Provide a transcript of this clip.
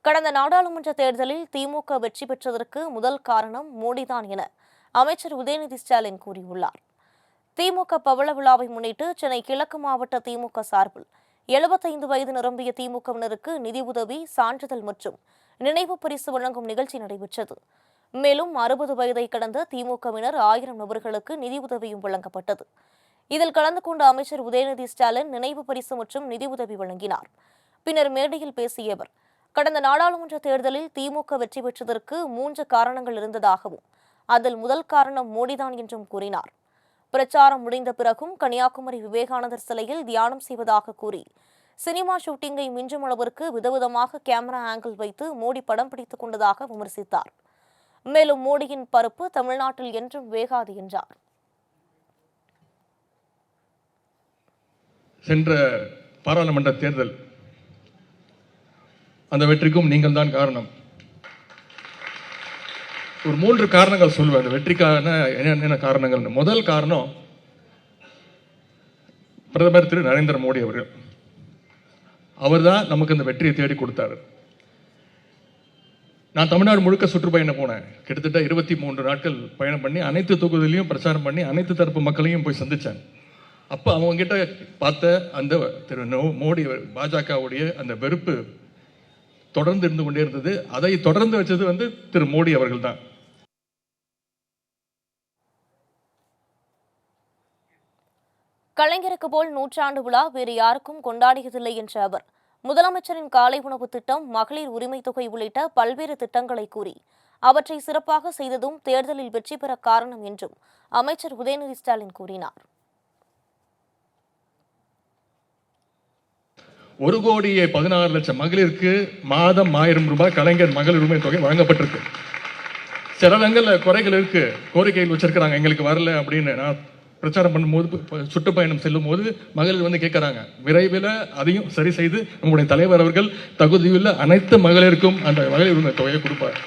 கடந்த நாடாளுமன்ற தேர்தலில் திமுக வெற்றி பெற்றதற்கு முதல் காரணம் மோடிதான் என அமைச்சர் உதயநிதி ஸ்டாலின் கூறியுள்ளார். திமுக பவள விழாவை முன்னிட்டு சென்னை கிழக்கு மாவட்ட திமுக சார்பில் 75 வயது நிரம்பிய திமுகவினருக்கு நிதி உதவி, சான்றிதழ் மற்றும் நினைவு பரிசு வழங்கும் நிகழ்ச்சி நடைபெற்றது. மேலும் 60 வயதை கடந்த திமுகவினர் 1000 நபர்களுக்கு நிதி உதவியும் வழங்கப்பட்டது. இதில் கலந்து கொண்ட அமைச்சர் உதயநிதி ஸ்டாலின் நினைவு பரிசு மற்றும் நிதி உதவி வழங்கினார். பின்னர் மேடையில் பேசிய அவர், கடந்த நாடாளுமன்ற தேர்தலில் திமுக வெற்றி பெற்றதற்கு 3 காரணங்கள் இருந்ததாகவும் அதில் முதல் காரணம் மோடிதான் என்றும் கூறினார். பிரச்சாரம் முடிந்த பிறகும் கன்னியாகுமரி விவேகானந்தர் சிலையில் தியானம் செய்வதாக கூறி சினிமா ஷூட்டிங்கை மிஞ்சும் அளவிற்கு விதவிதமாக கேமரா ஆங்கிள் வைத்து மோடி படம் பிடித்துக் கொண்டதாக விமர்சித்தார். மேலும் மோடியின் பருப்பு தமிழ்நாட்டில் என்றும் வேகாது என்றார். சென்ற பாராளுமன்ற தேர்தல் அந்த வெற்றிக்கும் நீங்கள் தான் காரணம். ஒரு 3 காரணங்கள் சொல்லுவேன் அந்த வெற்றிக்கான என்ன காரணங்கள். முதல் காரணம் பிரதமர் திரு நரேந்திர மோடி அவர்கள். அவர்தான் நமக்கு இந்த வெற்றியை தேடி கொடுத்தாரு. நான் தமிழ்நாடு முழுக்க சுற்றுப்பயணம் போனேன். கிட்டத்தட்ட 23 நாட்கள் பயணம் பண்ணி அனைத்து தொகுதியிலையும் பிரச்சாரம் பண்ணி அனைத்து தரப்பு மக்களையும் போய் சந்திச்சேன். அப்போ அவங்க கிட்ட பார்த்த அந்த திரு மோடி பாஜகவுடைய அந்த வெறுப்பு தொடர்ந்து இருந்து கொண்டே இருந்தது. அதை தொடர்ந்து வச்சது திரு மோடி அவர்கள் தான். கலைஞருக்கு போல் 100ஆண்டு விழா வேறு யாருக்கும் கொண்டாடியதில்லை என்ற அவர், முதலமைச்சரின் காலை உணவு திட்டம், மகளிர் உரிமை தொகை உள்ளிட்ட பல்வேறு திட்டங்களை கூறி அவற்றை சிறப்பாக செய்ததும் தேர்தலில் வெற்றி பெற காரணம் என்றும் அமைச்சர் உதயநிதி ஸ்டாலின் கூறினார். 1,16,00,000 மகளிருக்கு மாதம் 1000 ரூபாய் கலைஞர் மகளிர் உரிமை தொகை வழங்கப்பட்டிருக்கு. சில இடங்களில் குறைகள் இருக்கு, கோரிக்கைகள் வச்சிருக்கிறாங்க, எங்களுக்கு வரல அப்படின்னு. நான் பிரச்சாரம் பண்ணும்போது சுற்றுப்பயணம் செல்லும் போது மகளிர் கேட்கறாங்க. விரைவில் அதையும் சரி செய்து நம்முடைய தலைவர் அவர்கள் தகுதியுள்ள அனைத்து மகளிருக்கும் அந்த மகளிர் உரிமை தொகையை கொடுப்பார்.